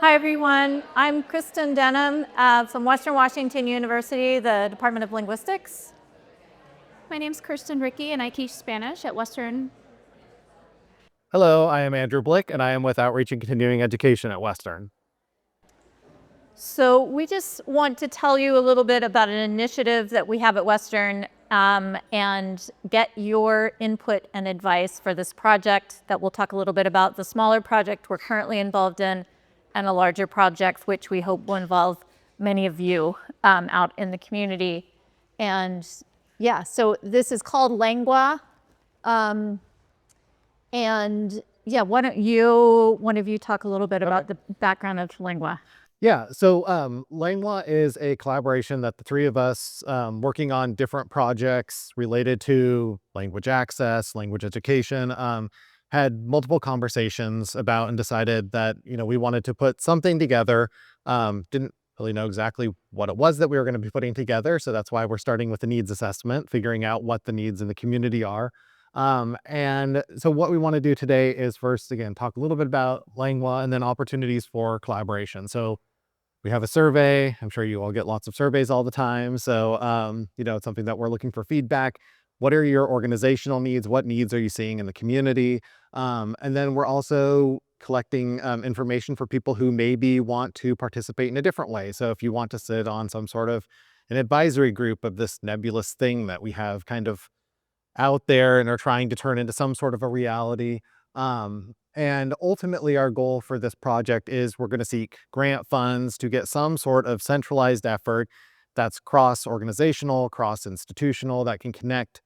Hi, everyone. I'm Kristin Denham from Western Washington University, the Department of Linguistics. My name's Kirsten Drickey, and I teach Spanish at Western. Hello, I am Andrew Blick, and I am with Outreach and Continuing Education at Western. So we just want to tell you a little bit about an initiative that we have at Western and get your input and advice for this project that we'll talk a little bit about, the smaller project we're currently involved in, and a larger project which we hope will involve many of you out in the community. And yeah, so this is called LangWA. And yeah, why don't one of you talk a little bit about the background of LangWA? Yeah, so LangWA is a collaboration that the three of us working on different projects related to language access, language education, had multiple conversations about and decided that, we wanted to put something together. Didn't really know exactly what it was that we were going to be putting together. So that's why we're starting with the needs assessment, figuring out what the needs in the community are. And so what we want to do today is first, again, talk a little bit about LangWA and then opportunities for collaboration. So we have a survey. I'm sure you all get lots of surveys all the time. So, it's something that we're looking for feedback. What are your organizational needs? What needs are you seeing in the community? And then we're also collecting information for people who maybe want to participate in a different way. So if you want to sit on some sort of an advisory group of this nebulous thing that we have kind of out there and are trying to turn into some sort of a reality. And ultimately our goal for this project is we're going to seek grant funds to get some sort of centralized effort that's cross-organizational, cross-institutional, that can connect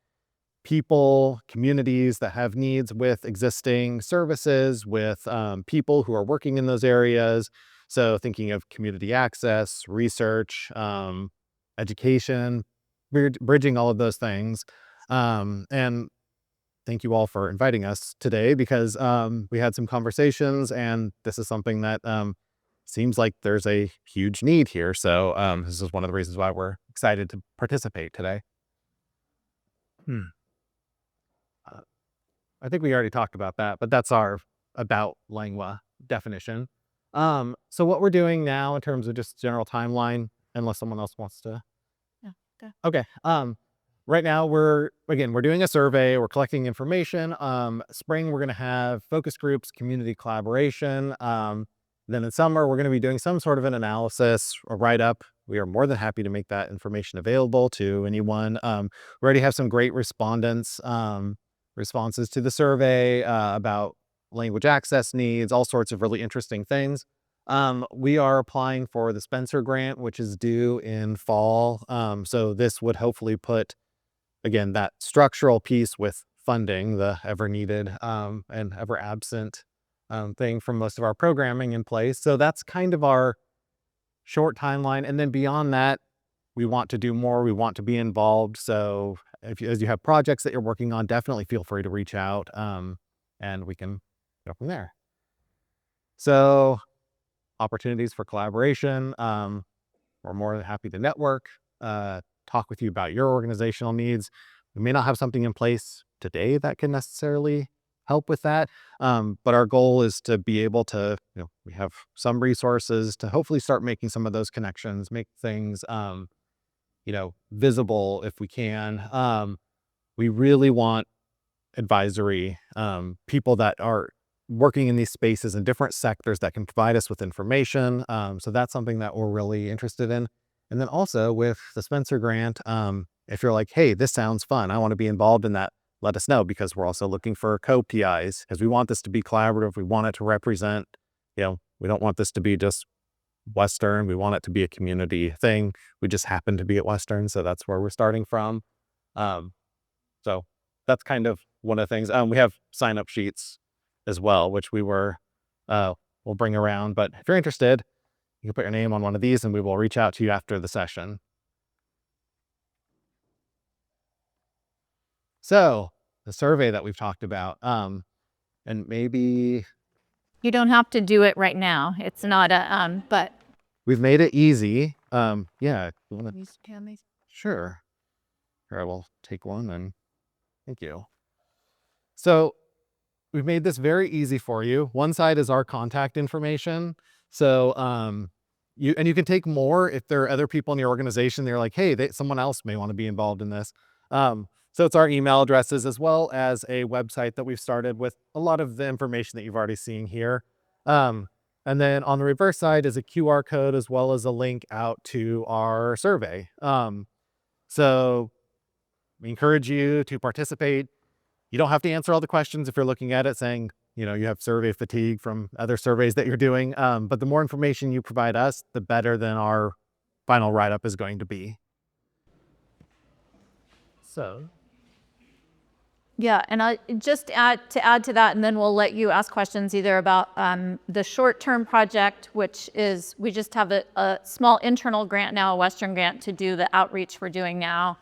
people, communities that have needs with existing services, with people who are working in those areas. So thinking of community access, research, education, bridging all of those things. And thank you all for inviting us today because we had some conversations and this is something that seems like there's a huge need here. So this is one of the reasons why we're excited to participate today. I think we already talked about that, but that's our about LangWA definition. So what we're doing now in terms of just general timeline, unless someone else wants to. Yeah, go. Okay. Right now we're doing a survey, we're collecting information. Spring, we're going to have focus groups, community collaboration. Then in summer, we're going to be doing some sort of an analysis or write-up. We are more than happy to make that information available to anyone. We already have some great responses to the survey about language access needs, all sorts of really interesting things. We are applying for the Spencer grant, which is due in fall. So this would hopefully put, again, that structural piece with funding, the ever needed and ever absent thing from most of our programming in place. So that's kind of our short timeline. And then beyond that, we want to do more. We want to be involved. So as you have projects that you're working on, definitely feel free to reach out and we can go from there. So opportunities for collaboration. We're more than happy to network, talk with you about your organizational needs. We may not have something in place today that can necessarily help with that. But our goal is to be able to, we have some resources to hopefully start making some of those connections, make things, visible if we can. We really want advisory people that are working in these spaces in different sectors that can provide us with information. So that's something that we're really interested in. And then also with the Spencer grant, if you're like, hey, this sounds fun, I want to be involved in that, let us know, because we're also looking for co-PIs because we want this to be collaborative. We want it to represent, we don't want this to be just Western. We want it to be a community thing. We just happen to be at Western. So that's where we're starting from. So that's kind of one of the things. We have sign-up sheets as well, which we'll bring around. But if you're interested, you can put your name on one of these and we will reach out to you after the session. So the survey that we've talked about, and maybe You don't have to do it right now. It's not but we've made it easy. Yeah. You wanna... Can these? Sure. Here, I will take one and thank you. So we've made this very easy for you. One side is our contact information. So you can take more if there are other people in your organization. They're like, hey, someone else may want to be involved in this. So it's our email addresses as well as a website that we've started with a lot of the information that you've already seen here. And then on the reverse side is a QR code as well as a link out to our survey. So we encourage you to participate. You don't have to answer all the questions if you're looking at it saying, you have survey fatigue from other surveys that you're doing. But the more information you provide us, the better than our final write-up is going to be. So. Yeah, and I just add to that, and then we'll let you ask questions either about the short-term project, which is we just have a small internal grant now, a Western grant, to do the outreach we're doing now,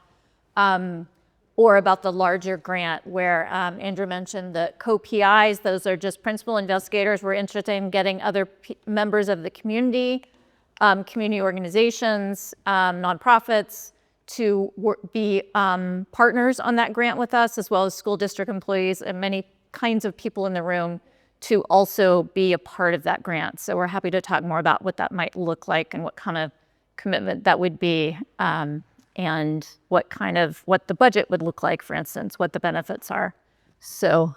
or about the larger grant where Andrew mentioned the co-PIs. Those are just principal investigators. We're interested in getting other members of the community, community organizations, nonprofits, to be partners on that grant with us, as well as school district employees and many kinds of people in the room to also be a part of that grant. So we're happy to talk more about what that might look like and what kind of commitment that would be, and what the budget would look like, for instance, what the benefits are. So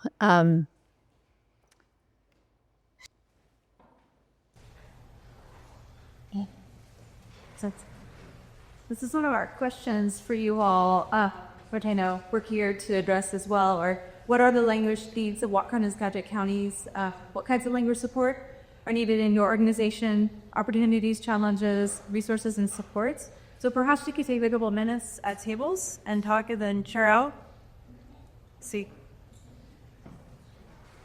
This is one of our questions for you all, which I know we're here to address as well, or what are the language needs of Waukon counties? What kinds of language support are needed in your organization? Opportunities, challenges, resources, and supports. So perhaps you could take a couple of minutes at tables and talk and then share out. See.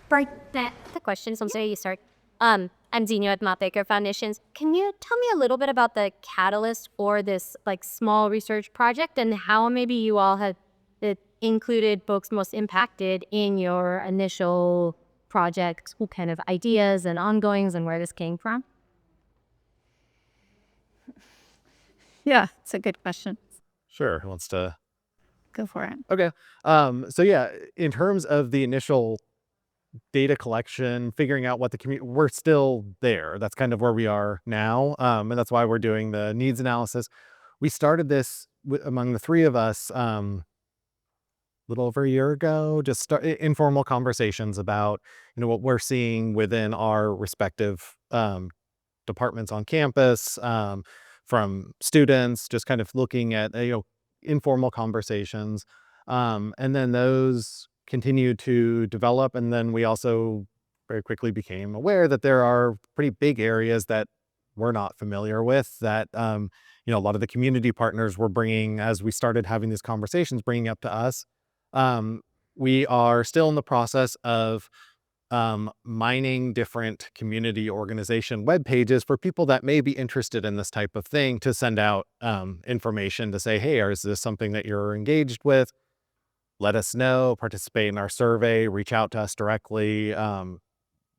For the questions, I'm sorry you start. I'm Zeno at Matt Baker Foundations. Can you tell me a little bit about the catalyst for this small research project and how maybe you all have included folks most impacted in your initial project? What kind of ideas and ongoings and where this came from? yeah, it's a good question. Sure. Who wants to? Go for it. Okay. So yeah, in terms of the initial data collection, figuring out what the community, we're still there. That's kind of where we are now. And that's why we're doing the needs analysis. We started this among the three of us a little over a year ago, just informal conversations about, what we're seeing within our respective departments on campus, from students, just kind of looking at, informal conversations. And then those continued to develop. And then we also very quickly became aware that there are pretty big areas that we're not familiar with that, a lot of the community partners were bringing, as we started having these conversations, bringing up to us. We are still in the process of mining different community organization web pages for people that may be interested in this type of thing to send out information to say, hey, is this something that you're engaged with? Let us know, participate in our survey, reach out to us directly.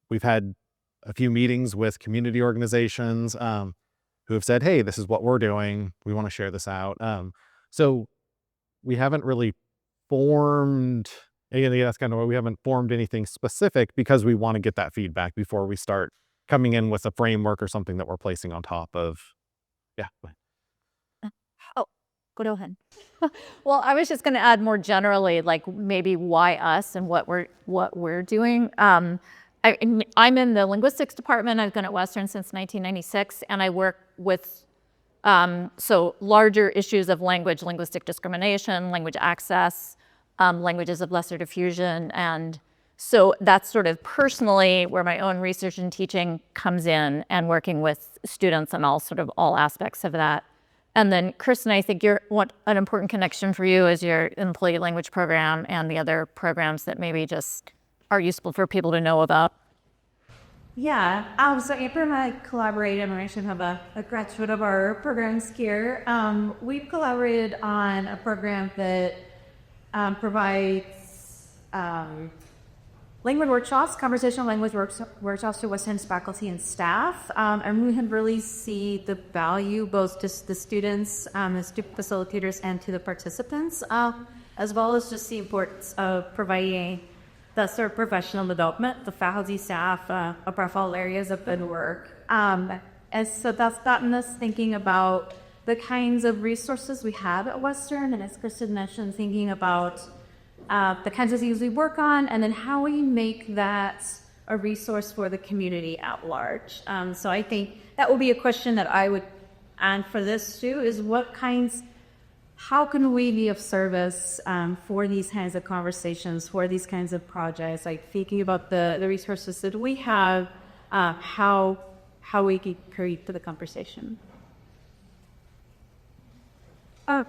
We've had a few meetings with community organizations who have said, hey, this is what we're doing. We want to share this out. So we haven't really formed, again, that's kind of why we haven't formed anything specific, because we want to get that feedback before we start coming in with a framework or something that we're placing on top of. Yeah. Go ahead. Well, I was just going to add more generally, maybe why us and what we're doing. I'm in the linguistics department. I've been at Western since 1996, and I work with so larger issues of language, linguistic discrimination, language access, languages of lesser diffusion, and so that's sort of personally where my own research and teaching comes in, and working with students and all aspects of that. And then, Kirsten, I think an important connection for you is your employee language program and the other programs that maybe just are useful for people to know about. Yeah, so April and I collaborated, and I should have a graduate of our programs here. We've collaborated on a program that provides language workshops, conversational language workshops to Western's faculty and staff. And we can really see the value both to the students, the student facilitators, and to the participants, as well as just the importance of providing That's our professional development, the faculty, staff, across all areas of the work. And so that's gotten us thinking about the kinds of resources we have at Western, and as Kristin mentioned, thinking about the kinds of things we work on, and then how we make that a resource for the community at large. So I think that will be a question that I would add for this too, is how can we be of service for these kinds of conversations, for these kinds of projects, like thinking about the resources that we have, how we can create to the conversation.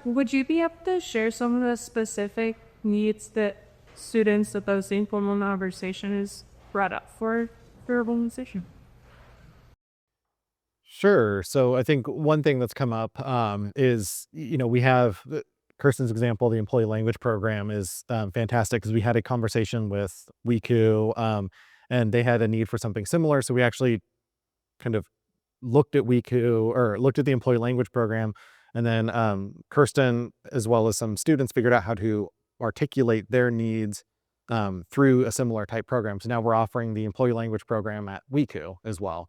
Would you be able to share some of the specific needs that students at those informal conversation is brought up for urbanization? Sure. So I think one thing that's come up is, we have Kirsten's example, the employee language program is fantastic because we had a conversation with WeCoo and they had a need for something similar. So we actually kind of looked at WeCoo or looked at the employee language program. And then Kirsten, as well as some students, figured out how to articulate their needs through a similar type program. So now we're offering the employee language program at WeCoo as well.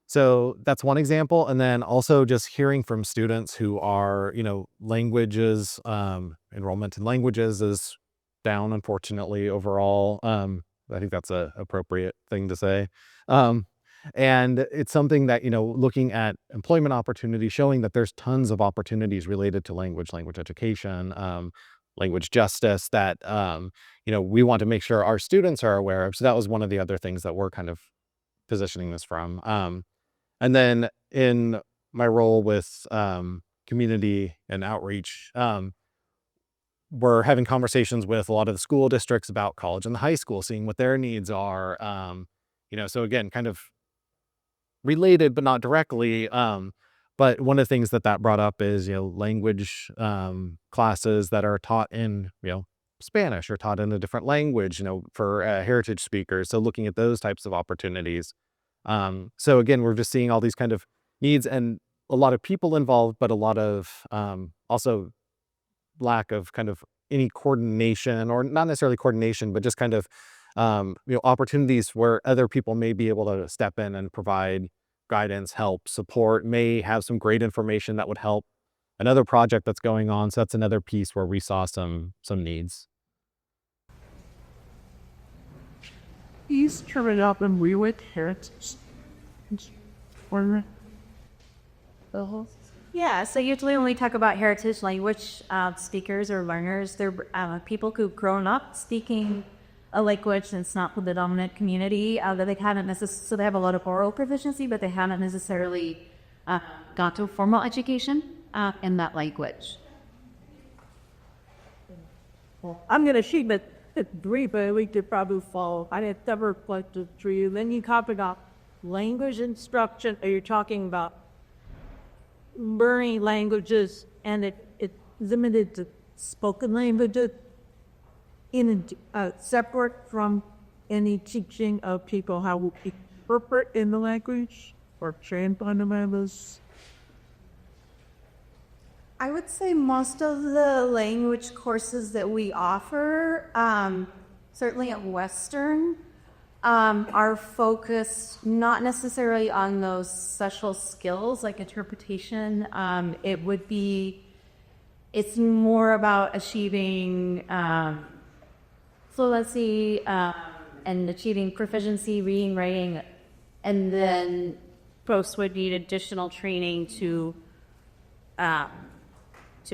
So that's one example. And then also just hearing from students who are, languages, enrollment in languages is down, unfortunately, overall. I think that's an appropriate thing to say. And it's something that, looking at employment opportunities, showing that there's tons of opportunities related to language education, language justice that, we want to make sure our students are aware of. So that was one of the other things that we're kind of positioning this from. And then in my role with community and outreach, we're having conversations with a lot of the school districts about college and the high school, seeing what their needs are. So again, kind of related, but not directly. But one of the things that brought up is, language classes that are taught in, Spanish or taught in a different language, for heritage speakers. So looking at those types of opportunities. So again, we're just seeing all these kind of needs and a lot of people involved, but a lot of also lack of kind of any coordination, or not necessarily coordination, but just kind of opportunities where other people may be able to step in and provide guidance, help, support, may have some great information that would help another project that's going on. So that's another piece where we saw some needs. He's turning up and we with heritage. Yeah, so usually when we talk about heritage language speakers or learners, they're people who've grown up speaking a language that's not the dominant community, that they haven't necessarily, so they have a lot of oral proficiency, but they haven't necessarily got to formal education in that language. Well, I'm going to shoot it brief, but we could probably follow. I had never reflected for you. Then you talk about language instruction, or you're talking about learning languages, and it's limited to spoken languages, separate from any teaching of people how to interpret in the language or translate the language. I would say most of the language courses that we offer, certainly at Western, are focused not necessarily on those special skills like interpretation. It's more about achieving fluency and achieving proficiency, reading, writing, and then folks would need additional training to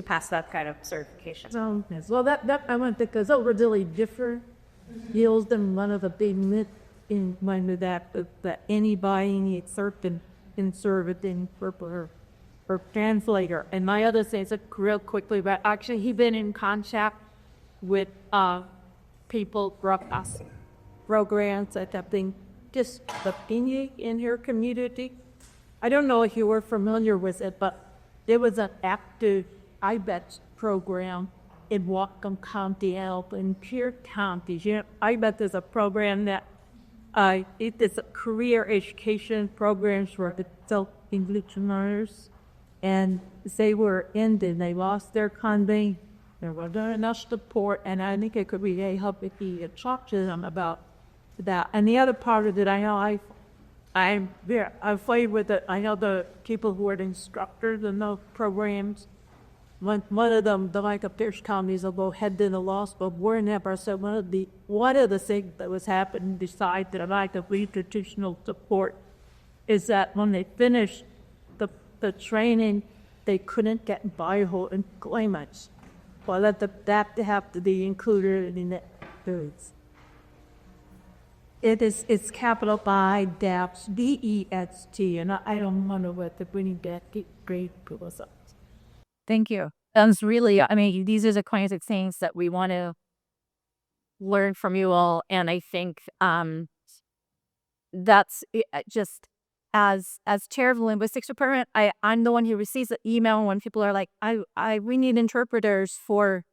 pass that kind of certification. So, yes. Well, that I want to, because those were really different skills than one of the big myths in mind of that anybody excerpt and insert it in interpreter or translator. And my other thing is real quickly, but actually he's been in contact with people across programs that have been just looking in her community. I don't know if you were familiar with it, but there was an active IBET program in Whatcom County and in Pierre County. IBET is a program that it is a career education programs for adult English learners, and they were ended. They lost their Convening there wasn't enough support, and I think it could really help if you talk to them about that. And the other part of it, I know I'm afraid with it. I know the people who are the instructors in those programs. One of them, the like of Pierce counties, although had in the loss, but we're never. So one of the things that was happening, besides the lack of institutional support, is that when they finished the training, they couldn't get bio employment. Well, that have to be included in the foods. It's capital by DEST, DEST, and I don't know what the winning that great people are. Thank you. That's really, I mean, these are the kinds of things that we want to learn from you all. And I think that's just as chair of the linguistics department, I'm the one who receives the email when people are like, we need interpreters for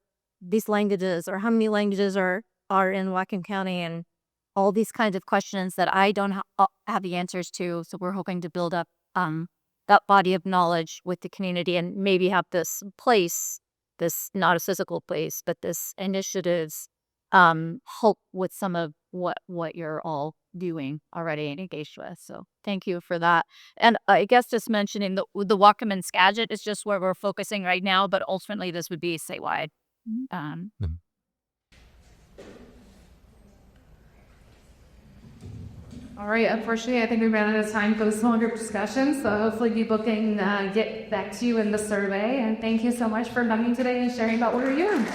these languages, or how many languages are in Whatcom County, and all these kinds of questions that I don't have the answers to. So we're hoping to build up that body of knowledge with the community, and maybe have this place, this not a physical place, but this initiatives help with some of what you're all doing already and engaged with. So thank you for that. And I guess just mentioning the Whatcom and Skagit is just where we're focusing right now, but ultimately this would be statewide. All right, unfortunately, I think we ran out of time for this longer discussion, so hopefully people can get back to you in the survey. And thank you so much for coming today and sharing about what you're doing.